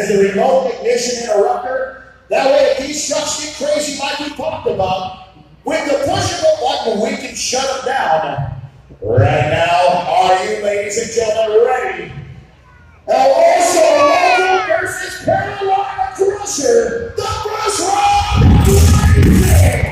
is the remote ignition interrupter. That way, if these trucks get crazy like we talked about, with the push of a button, we can shut them down. Right now, are you, ladies and gentlemen, ready? Now, also, local versus Carolina Crusher, the first round racing.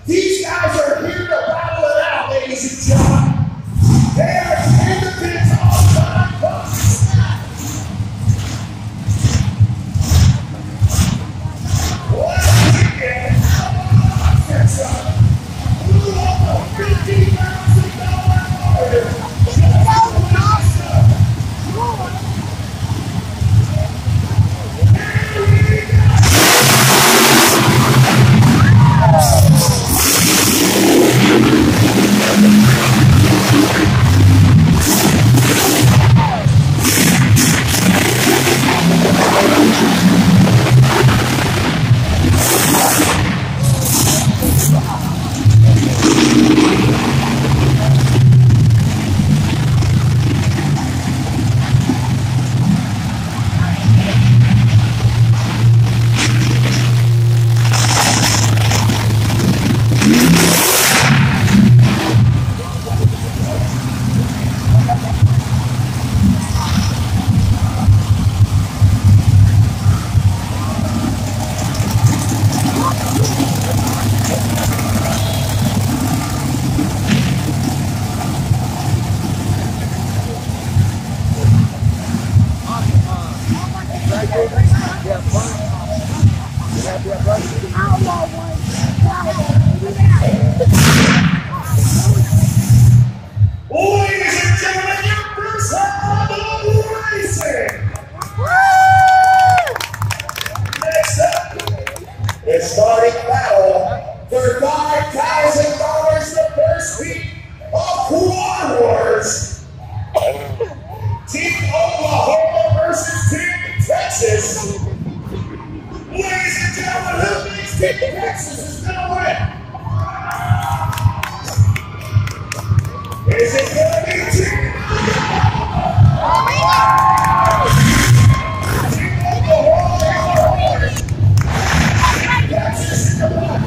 These guys are here to battle it out, ladies and gentlemen. They are independent all-time bucks. Let's begin. $50,000 Ladies and gentlemen, your first round of racing. Next up, the starting battle for $5,000 the first week of Quad Wars. Team Oklahoma versus Team Texas. Ladies and gentlemen, who thinks Team Texas is going to win? Is it going to be Team Oklahoma? Team Oklahoma. Team Texas in the back.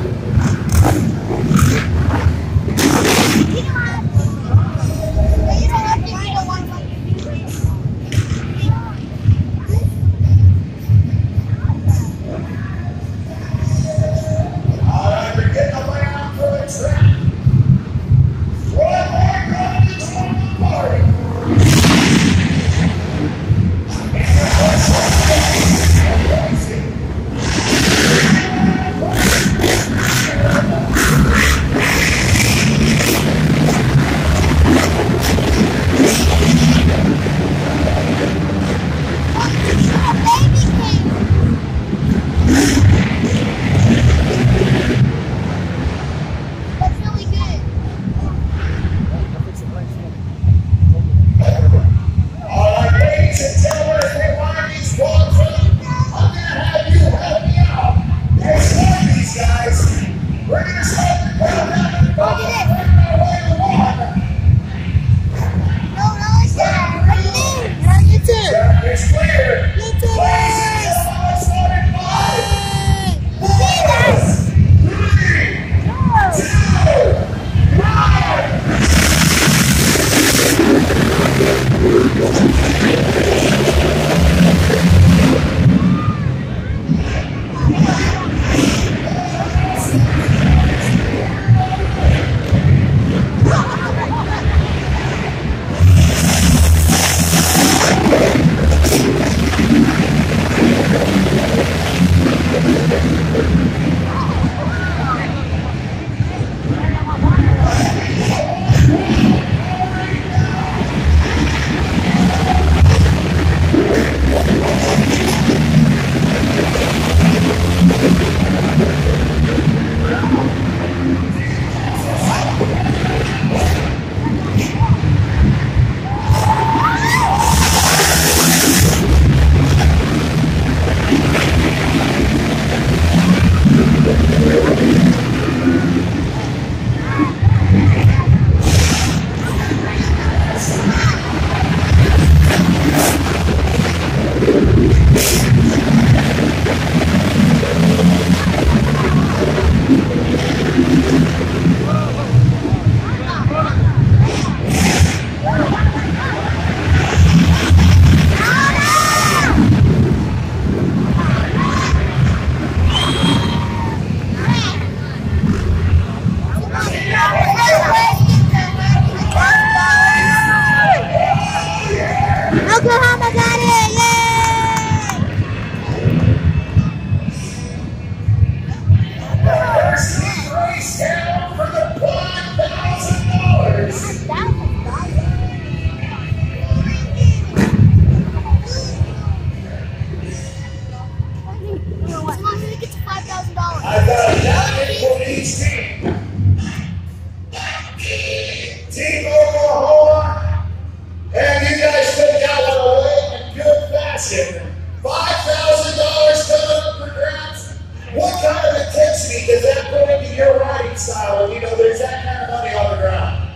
style, and you know, there's that kind of money on the ground.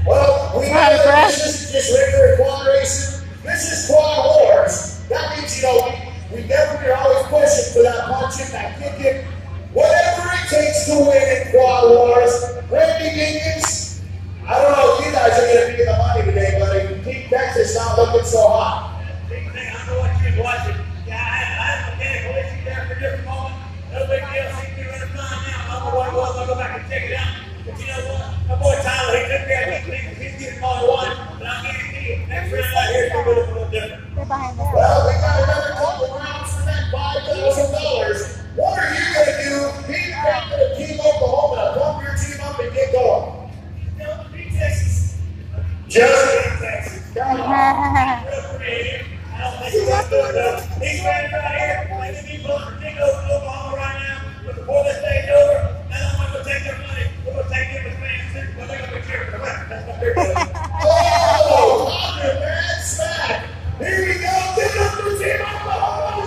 Well, we know that this isn't just regular quad racing. This is quad wars. That means, you know, we definitely are always pushing for that punching, that kicking, whatever it takes to win in quad wars. Randy Dinkins, I don't know if you guys are going to be in the money today, but Team Texas not looking so hot. Big thing, I know what you're watching. Yeah, I had a mechanical issue there for just a moment. No big deal. Seems to be running fine now. I don't know what it was. I'll go back and check it out. But you know what? My boy Tyler, he took me. I keep thinking he's getting all one. But I guarantee you, next round out here is going to look a little different. Well, we got another couple rounds for that $5,000. What are you going to do? Beat back to the team Oklahoma. Pump your team up and get going. Beat Texas. Just beat Texas. Come on. Real creative. I don't think he's going to do it though. He's ready right here. Like to be pulling for Dick Oklahoma right now. But before this day's over, not only we're going to take their money, we're going to take them as fans too. But they're going to be cheering for the rest. That's what they're doing. Oh, Hunter, man, smack. Here we go. Give it up for Team Oklahoma.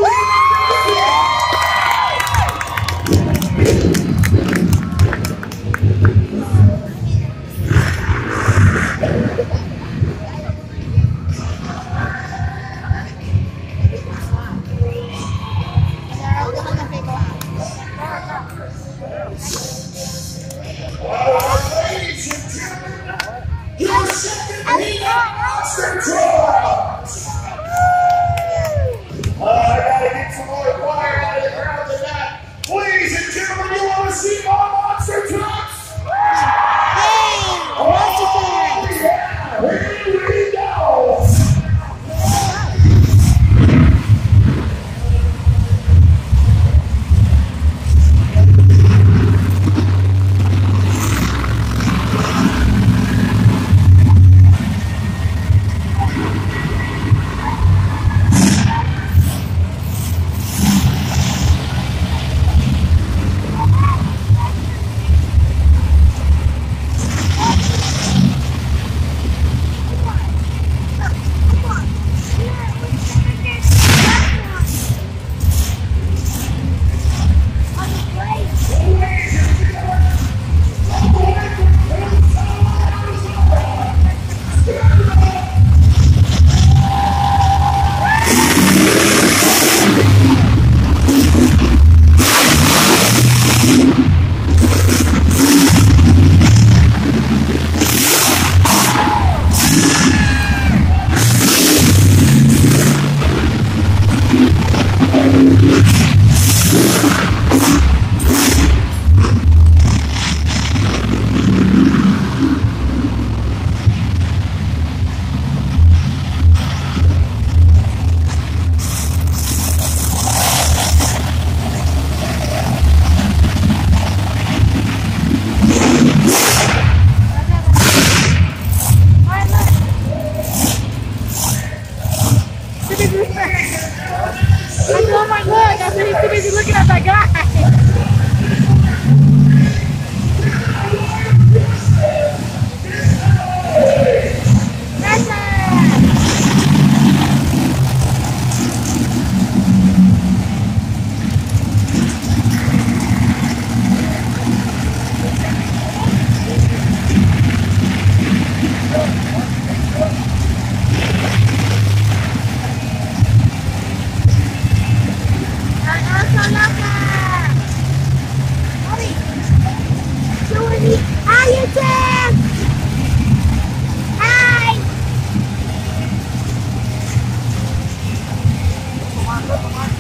Ladies and gentlemen, your second heat monster trucks. I gotta get some more fire out of the crowd than that. Ladies and gentlemen, you want to see more monster trucks? Oh, yeah, here we go. Oh my God, I said he's too busy looking at that guy. Hi, YouTube! Hi! Come on,